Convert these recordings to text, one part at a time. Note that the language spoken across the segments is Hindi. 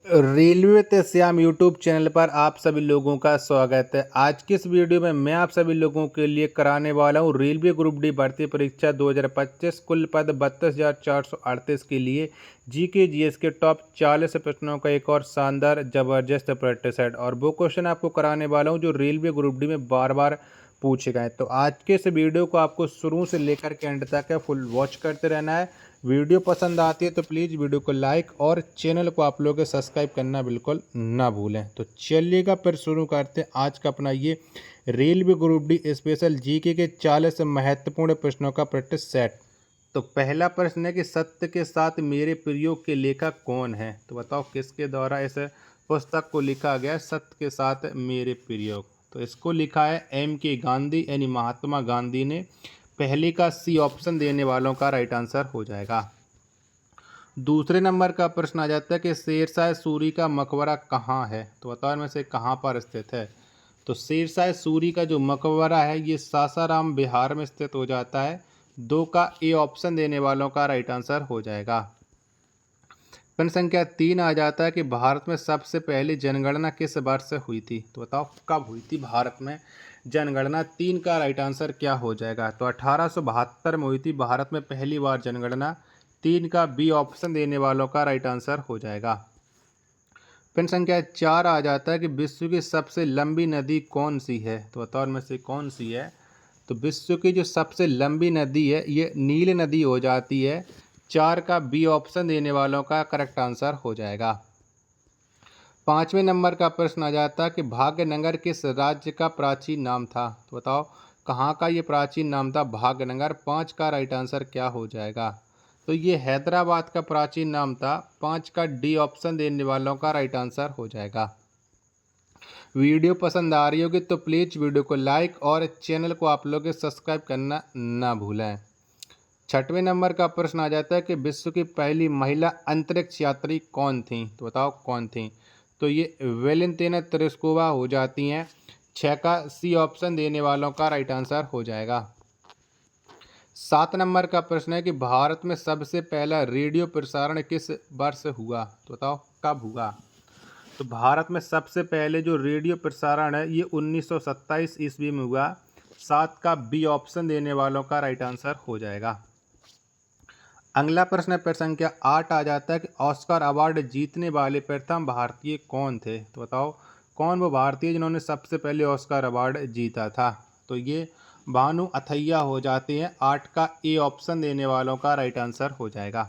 रेलवे ते श्याम यूट्यूब चैनल पर आप सभी लोगों का स्वागत है। आज की इस वीडियो में मैं आप सभी लोगों के लिए कराने वाला हूं रेलवे ग्रुप डी भर्ती परीक्षा 2025 कुल पद 32,438 के लिए जीके जीएस के टॉप 40 प्रश्नों का एक और शानदार जबरदस्त प्रैक्टिस सेट। और वो क्वेश्चन आपको कराने वाला हूँ जो रेलवे ग्रुप डी में बार बार पूछे गए। तो आज के इस वीडियो को आपको शुरू से लेकर के एंड तक फुल वॉच करते रहना है। वीडियो पसंद आती है तो प्लीज़ वीडियो को लाइक और चैनल को आप लोग सब्सक्राइब करना बिल्कुल ना भूलें। तो चलिएगा फिर शुरू करते हैं आज का अपना ये railway group D special GK के 40 महत्वपूर्ण प्रश्नों का प्रैक्टिस सेट। तो पहला प्रश्न है कि सत्य के साथ मेरे प्रयोग के लेखक कौन है। तो बताओ किसके द्वारा इस पुस्तक को लिखा गया सत्य के साथ मेरे प्रयोग। तो इसको लिखा है M.K. गांधी यानी महात्मा गांधी ने। पहले का सी ऑप्शन देने वालों का राइट आंसर हो जाएगा। दूसरे नंबर का प्रश्न आ जाता है कि शेरशाह सूरी का मकबरा कहाँ है। तो बताओ इनमें से कहाँ पर स्थित है। तो शेरशाह सूरी का जो मकबरा है ये सासाराम बिहार में स्थित हो जाता है। 2 का ए ऑप्शन देने वालों का राइट आंसर हो जाएगा। प्रश्न संख्या 3 आ जाता है कि भारत में सबसे पहली जनगणना किस वर्ष से हुई थी। तो बताओ कब हुई थी भारत में जनगणना। 3 का राइट आंसर क्या हो जाएगा। तो 1872 में हुई थी भारत में पहली बार जनगणना। 3 का बी ऑप्शन देने वालों का राइट आंसर हो जाएगा। प्रश्न संख्या 4 आ जाता है कि विश्व की सबसे लंबी नदी कौन सी है। तो बताओ इनमें से कौन सी है। तो विश्व की जो सबसे लंबी नदी है ये नील नदी हो जाती है। 4 का बी ऑप्शन देने वालों का करेक्ट आंसर हो जाएगा। 5वें नंबर का प्रश्न आ जाता है कि भाग्यनगर किस राज्य का प्राचीन नाम था। तो बताओ कहाँ का ये प्राचीन नाम था भाग्यनगर। 5 का राइट आंसर क्या हो जाएगा। तो ये हैदराबाद का प्राचीन नाम था। 5 का डी ऑप्शन देने वालों का राइट आंसर हो जाएगा। वीडियो पसंद आ रही होगी तो प्लीज़ वीडियो को लाइक और चैनल को आप लोग सब्सक्राइब करना ना भूलें। 6वें नंबर का प्रश्न आ जाता है कि विश्व की पहली महिला अंतरिक्ष यात्री कौन थी। तो बताओ कौन थी। तो ये वेलेंटिना तेरेस्कोवा हो जाती हैं। 6 का सी ऑप्शन देने वालों का राइट आंसर हो जाएगा। 7 नंबर का प्रश्न है कि भारत में सबसे पहला रेडियो प्रसारण किस वर्ष हुआ। तो बताओ कब हुआ। तो भारत में सबसे पहले जो रेडियो प्रसारण है ये 1927 ईस्वी में हुआ। 7 का बी ऑप्शन देने वालों का राइट आंसर हो जाएगा। अगला प्रश्न प्रश्न संख्या 8 आ जाता है कि ऑस्कर अवार्ड जीतने वाले प्रथम भारतीय कौन थे। तो बताओ कौन वो भारतीय जिन्होंने सबसे पहले ऑस्कर अवार्ड जीता था। तो ये भानु अथैया हो जाते हैं। 8 का ए ऑप्शन देने वालों का राइट आंसर हो जाएगा।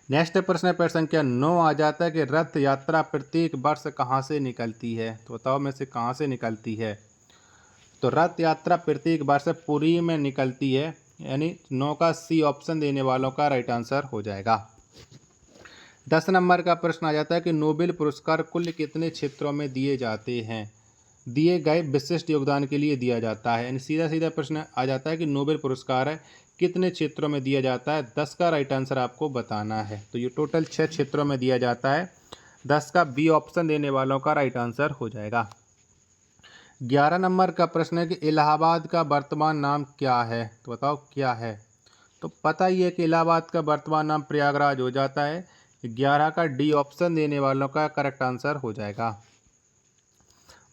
नेक्स्ट प्रश्न प्रश्न संख्या 9 आ जाता है कि रथ यात्रा प्रत्येक वर्ष कहाँ से निकलती है। तो बताओ में से कहाँ से निकलती है। तो रथ यात्रा प्रत्येक वर्ष पुरी में निकलती है। यानी 9 का सी ऑप्शन देने वालों का राइट आंसर हो जाएगा। 10 नंबर का प्रश्न आ जाता है कि नोबेल पुरस्कार कुल कितने क्षेत्रों में दिए जाते हैं। दिए गए विशिष्ट योगदान के लिए दिया जाता है। यानी सीधा सीधा प्रश्न आ जाता है कि नोबेल पुरस्कार है कितने क्षेत्रों में दिया जाता है। 10 का राइट आंसर आपको बताना है। तो ये टोटल 6 क्षेत्रों में दिया जाता है। 10 का बी ऑप्शन देने वालों का राइट आंसर हो जाएगा। 11 नंबर का प्रश्न है कि इलाहाबाद का वर्तमान नाम क्या है। तो बताओ क्या है। तो पता ही है कि इलाहाबाद का वर्तमान नाम प्रयागराज हो जाता है। 11 का डी ऑप्शन देने वालों का करेक्ट आंसर हो जाएगा।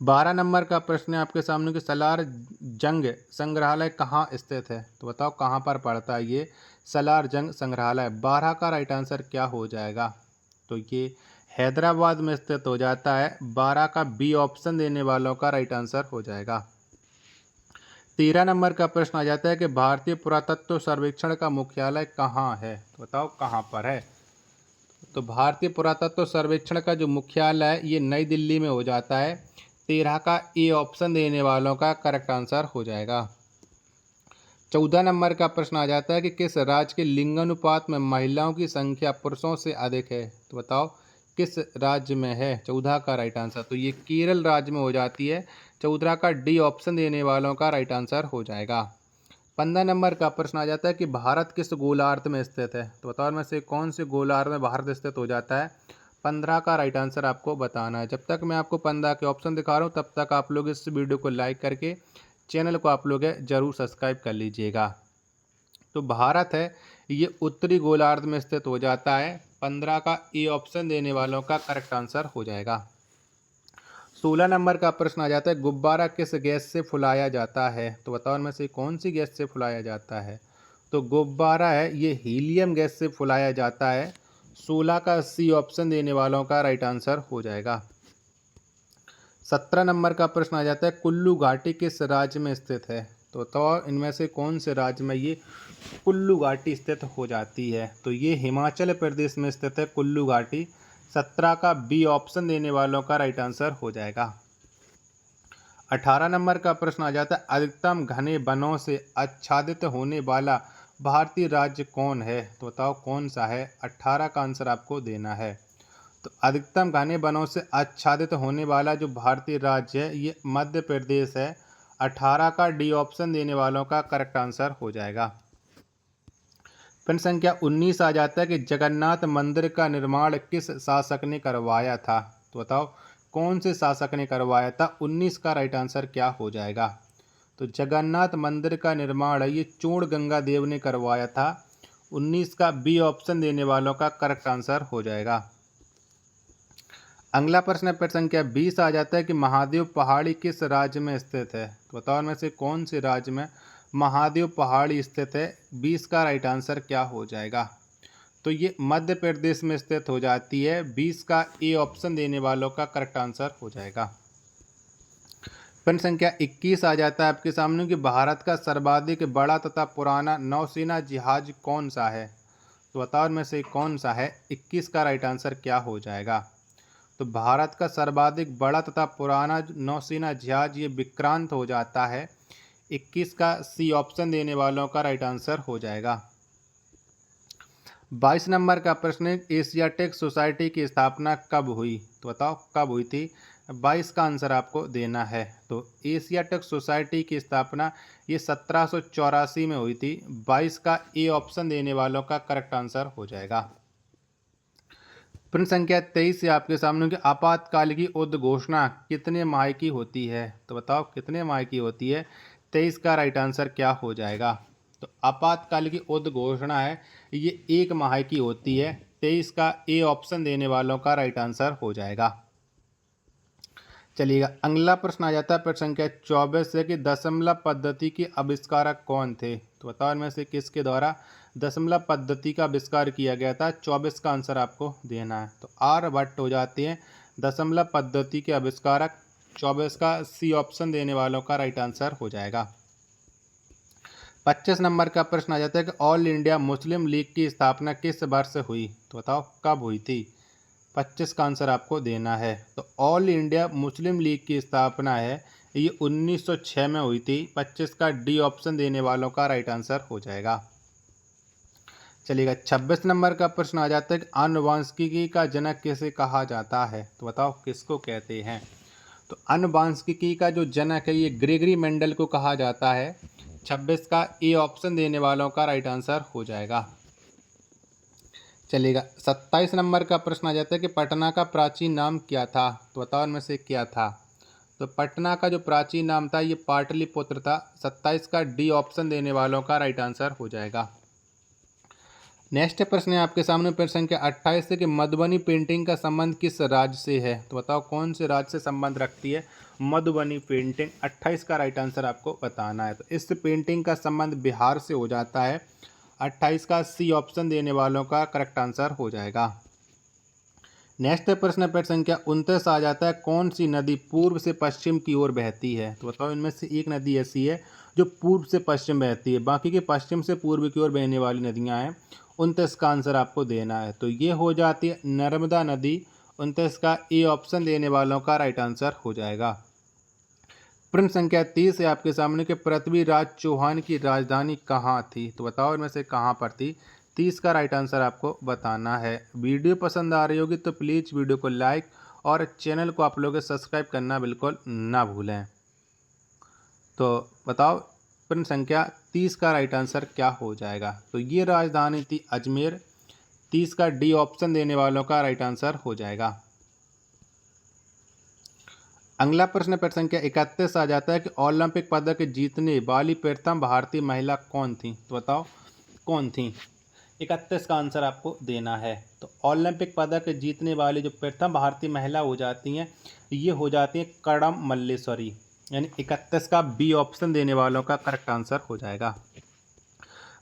12 नंबर का प्रश्न है आपके सामने कि सलार जंग संग्रहालय कहाँ स्थित है। तो बताओ कहाँ पर पड़ता है ये सलार जंग संग्रहालय। 12 का राइट आंसर क्या हो जाएगा। तो ये हैदराबाद में स्थित हो जाता है। 12 का बी ऑप्शन देने वालों का राइट आंसर हो जाएगा। 13 नंबर का प्रश्न आ जाता है कि भारतीय पुरातत्व सर्वेक्षण का मुख्यालय कहाँ है। तो बताओ कहाँ पर है। तो भारतीय पुरातत्व सर्वेक्षण का जो मुख्यालय है ये नई दिल्ली में हो जाता है। 13 का ए ऑप्शन देने वालों का करेक्ट आंसर हो जाएगा। 14 नंबर का प्रश्न आ जाता है कि किस राज्य के लिंगानुपात में महिलाओं की संख्या पुरुषों से अधिक है। तो बताओ किस राज्य में है। 14 का राइट आंसर तो ये केरल राज्य में हो जाती है। 14 का डी ऑप्शन देने वालों का राइट आंसर हो जाएगा। 15 नंबर का प्रश्न आ जाता है कि भारत किस गोलार्ध में स्थित है। तो बताओ में से कौन से गोलार्ध में भारत स्थित हो जाता है। 15 का राइट आंसर आपको बताना है। जब तक मैं आपको 15 के ऑप्शन दिखा रहा हूँ तब तक आप लोग इस वीडियो को लाइक करके चैनल को आप लोग जरूर सब्सक्राइब कर लीजिएगा। तो भारत है ये उत्तरी गोलार्ध में स्थित हो जाता है। 15 का ए ऑप्शन देने वालों का करेक्ट आंसर हो जाएगा। 16 नंबर का प्रश्न आ जाता है, गुब्बारा किस गैस से फुलाया जाता है? तो बताओ इनमें से कौन सी गैस से फुलाया जाता है? तो गुब्बारा है ये हीलियम गैस से फुलाया जाता है। 16 का सी ऑप्शन देने वालों का राइट आंसर हो जाएगा। 17 नंबर का प्रश्न आ जाता है, कुल्लू घाटी किस राज्य में स्थित है? तो इनमें से कौन से राज्य में ये कुल्लू घाटी स्थित हो जाती है? तो ये हिमाचल प्रदेश में स्थित है कुल्लू घाटी। 17 का बी ऑप्शन देने वालों का राइट आंसर हो जाएगा। 18 नंबर का प्रश्न आ जाता है, अधिकतम घने वनों से आच्छादित होने वाला भारतीय राज्य कौन है? तो बताओ कौन सा है? 18 का आंसर आपको देना है। तो अधिकतम घने वनों से आच्छादित होने वाला जो भारतीय राज्य है ये मध्य प्रदेश है। 18 का डी ऑप्शन देने वालों का करेक्ट आंसर हो जाएगा। प्रश्न संख्या 19 आ जाता है कि जगन्नाथ मंदिर का निर्माण किस शासक ने करवाया था? तो बताओ कौन से शासक ने करवाया था? 19 का राइट आंसर क्या हो जाएगा? तो जगन्नाथ मंदिर का निर्माण है ये चूड़ गंगा देव ने करवाया था। 19 का बी ऑप्शन देने वालों का करेक्ट आंसर हो जाएगा। अगला प्रश्न संख्या 20 आ जाता है कि महादेव पहाड़ी किस राज्य में स्थित है? तो बताओ इनमें से कौन से राज्य में महादेव पहाड़ी स्थित है? 20 का राइट आंसर क्या हो जाएगा? तो ये मध्य प्रदेश में स्थित हो जाती है। 20 का ए ऑप्शन देने वालों का करेक्ट आंसर हो जाएगा। प्रश्न संख्या 21 आ जाता है आपके सामने कि भारत का सर्वाधिक बड़ा तथा पुराना नौसेना जहाज कौन सा है? तो बताओ इनमें से कौन सा है? 21 का राइट आंसर क्या हो जाएगा? तो भारत का सर्वाधिक बड़ा तथा पुराना नौसेना जहाज ये विक्रांत हो जाता है। 21 का सी ऑप्शन देने वालों का राइट आंसर हो जाएगा। 22 नंबर का प्रश्न है, एशियाटिक सोसाइटी की स्थापना कब हुई? तो बताओ कब हुई थी? 22 का आंसर आपको देना है। तो एशियाटिक सोसाइटी की स्थापना ये 1784 में हुई थी। 22 का ए ऑप्शन देने वालों का करेक्ट आंसर हो जाएगा। प्रश्न संख्या 23 से आपके सामने कि आपातकाल की उद्घोषणा कितने माह की होती है? तो बताओ कितने माह की होती है? 23 का राइट आंसर क्या हो जाएगा? तो आपातकाल की उद्घोषणा है ये 1 माह की होती है। 23 का ए ऑप्शन देने वालों का राइट आंसर हो जाएगा। चलिएगा अगला प्रश्न आ जाता है प्रश्न संख्या 24 से कि दशमलव पद्धति के आविष्कारक कौन थे? तो बताओ इनमें से किसके द्वारा दशमलव पद्धति का आविष्कार किया गया था? 24 का आंसर आपको देना है। तो आर्यभट्ट हो जाते हैं दशमलव पद्धति के आविष्कारक। 24 का सी ऑप्शन देने वालों का राइट आंसर हो जाएगा। 25 नंबर का प्रश्न आ जाता है कि ऑल इंडिया मुस्लिम लीग की स्थापना किस वर्ष हुई? तो बताओ कब हुई थी? 25 का आंसर आपको देना है। तो ऑल इंडिया मुस्लिम लीग की स्थापना है ये 1906 में हुई थी। 25 का डी ऑप्शन देने वालों का राइट आंसर हो जाएगा। चलिएगा 26 नंबर का प्रश्न आ जाता है कि आनुवांशिकी का जनक किसे कहा जाता है? तो बताओ किसको कहते हैं? तो आनुवांशिकी का जो जनक है ये ग्रेगरी मेंडल को कहा जाता है। 26 का ए ऑप्शन देने वालों का राइट आंसर हो जाएगा। चलिएगा 27 नंबर का प्रश्न आ जाता है कि पटना का प्राचीन नाम क्या था? तो बताओ इनमें से क्या था? तो पटना का जो प्राचीन नाम था ये पाटलिपुत्र था। 27 का डी ऑप्शन देने वालों का राइट आंसर हो जाएगा। नेक्स्ट प्रश्न है आपके सामने प्रश्न संख्या 28 से कि मधुबनी पेंटिंग का संबंध किस राज्य से है? तो बताओ कौन से राज्य से संबंध रखती है मधुबनी पेंटिंग? 28 का राइट आंसर आपको बताना है। तो इस पेंटिंग का संबंध बिहार से हो जाता है। 28 का सी ऑप्शन देने वालों का करेक्ट आंसर हो जाएगा। नेक्स्ट प्रश्न संख्या 29 आ जाता है, कौन सी नदी पूर्व से पश्चिम की ओर बहती है? तो बताओ इनमें से एक नदी ऐसी है जो पूर्व से पश्चिम बहती है, बाकी के पश्चिम से पूर्व की ओर बहने वाली नदियां हैं। 29 का आंसर आपको देना है। तो ये हो जाती है नर्मदा नदी। 29 का ए ऑप्शन देने वालों का राइट आंसर हो जाएगा। प्रश्न संख्या 30 है आपके सामने कि पृथ्वीराज चौहान की राजधानी कहाँ थी? तो बताओ इनमें से कहाँ पर थी? 30 का राइट आंसर आपको बताना है। वीडियो पसंद आ रही होगी तो प्लीज़ वीडियो को लाइक और चैनल को आप लोग सब्सक्राइब करना बिल्कुल ना भूलें। तो बताओ प्रश्न संख्या 30 का राइट आंसर क्या हो जाएगा? तो ये राजधानी थी अजमेर। 30 का डी ऑप्शन देने वालों का राइट आंसर हो जाएगा। अगला प्रश्न संख्या 31 आ जाता है कि ओलंपिक पदक जीतने वाली प्रथम भारतीय महिला कौन थी? तो बताओ कौन थी? 31 का आंसर आपको देना है। तो ओलंपिक पदक जीतने वाली जो प्रथम भारतीय महिला हो जाती हैं, ये हो जाती हैं कड़म मल्लेश्वरी, यानी 31 का बी ऑप्शन देने वालों का करेक्ट आंसर हो जाएगा।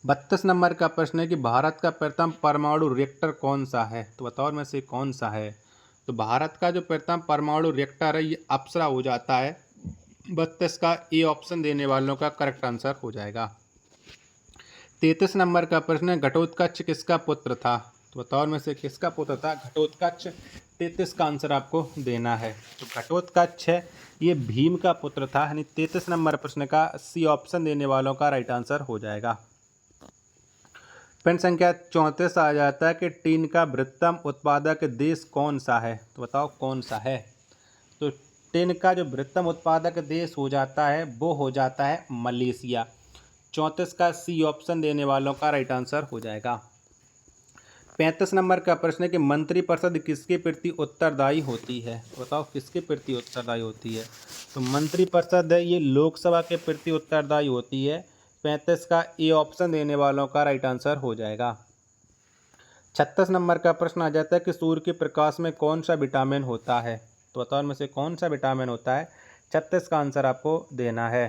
32 नंबर का प्रश्न है कि भारत का प्रथम परमाणु रिएक्टर कौन सा है, तो बताओ में से कौन सा है। तो भारत का जो प्रथम परमाणु रिएक्टर है ये अप्सरा हो जाता है। 32 का ए ऑप्शन देने वालों का करेक्ट आंसर हो जाएगा। 33 नंबर का प्रश्न है घटोत्कच किसका पुत्र था, तो बताओ में से किसका पुत्र था घटोत्कच। 33 का आंसर आपको देना है। तो घटोत्कच है ये भीम का पुत्र था, यानी 33 नंबर प्रश्न का सी ऑप्शन देने वालों का राइट आंसर हो जाएगा। प्रश्न संख्या 34 आ जाता है कि टीन का बृहत्तम उत्पादक देश कौन सा है, तो बताओ कौन सा है। तो टीन का जो बृहत्तम उत्पादक देश हो जाता है वो हो जाता है मलेशिया। 34 का सी ऑप्शन देने वालों का राइट आंसर हो जाएगा। 35 नंबर का प्रश्न है कि मंत्रिपरिषद किसके प्रति उत्तरदायी होती है, तो बताओ किसके प्रति उत्तरदायी होती है। तो मंत्रिपरिषद है ये लोकसभा के प्रति उत्तरदायी होती है। 35 का ए ऑप्शन देने वालों का राइट आंसर हो जाएगा। 36 नंबर का प्रश्न आ जाता है कि सूर्य के प्रकाश में कौन सा विटामिन होता है, तो बताओ इनमें से कौन सा विटामिन होता है। 36 का आंसर आपको देना है।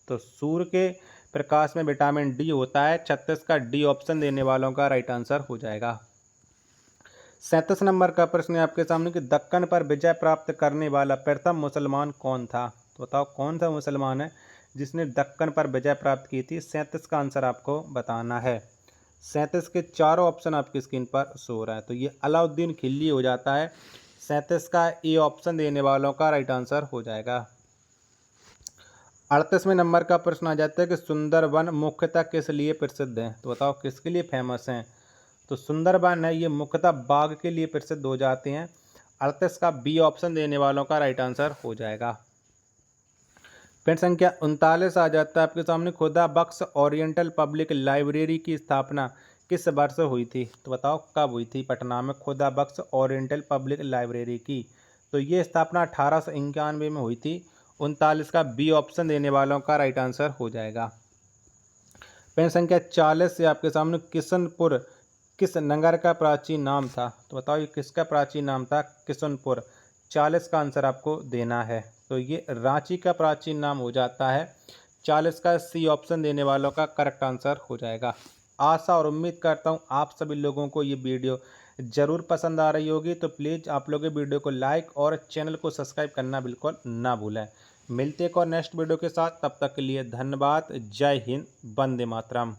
तो सूर्य के प्रकाश में विटामिन डी होता है। 36 का डी ऑप्शन देने वालों का राइट आंसर हो जाएगा। 37 नंबर का प्रश्न है आपके सामने कि दक्कन पर विजय प्राप्त करने वाला प्रथम मुसलमान कौन था, तो बताओ कौन सा मुसलमान है जिसने दक्कन पर विजय प्राप्त की थी। 37 का आंसर आपको बताना है। 37 के चारों ऑप्शन आपकी स्क्रीन पर शो हो रहा है। तो ये अलाउद्दीन खिलजी हो जाता है। 37 का ए ऑप्शन देने वालों का राइट आंसर हो जाएगा। 38वें नंबर का प्रश्न आ जाता है कि सुंदरवन मुख्यतः किस लिए प्रसिद्ध है, तो बताओ किसके लिए फेमस हैं। तो सुंदरवन है ये मुख्यतः बाघ के लिए प्रसिद्ध हो जाते हैं। 38 का बी ऑप्शन देने वालों का राइट आंसर हो जाएगा। प्रश्न संख्या 39 आ जाता है आपके सामने खुदा बख्श ओरिएंटल पब्लिक लाइब्रेरी की स्थापना किस वर्ष हुई थी, तो बताओ कब हुई थी पटना में खुदा बख्श ओरिएंटल पब्लिक लाइब्रेरी की। तो ये स्थापना 1891 में हुई थी। 39 का बी ऑप्शन देने वालों का राइट आंसर हो जाएगा। प्रश्न संख्या 40 से आपके सामने किशनपुर किस नगर का प्राचीन नाम था, तो बताओ ये किसका प्राचीन नाम था किशनपुर। 40 का आंसर आपको देना है। तो ये रांची का प्राचीन नाम हो जाता है। 40 का सी ऑप्शन देने वालों का करेक्ट आंसर हो जाएगा। आशा और उम्मीद करता हूँ आप सभी लोगों को ये वीडियो ज़रूर पसंद आ रही होगी। तो प्लीज़ आप लोग वीडियो को लाइक और चैनल को सब्सक्राइब करना बिल्कुल ना भूलें। मिलते एक और नेक्स्ट वीडियो के साथ, तब तक के लिए धन्यवाद। जय हिंद, वंदे मातरम।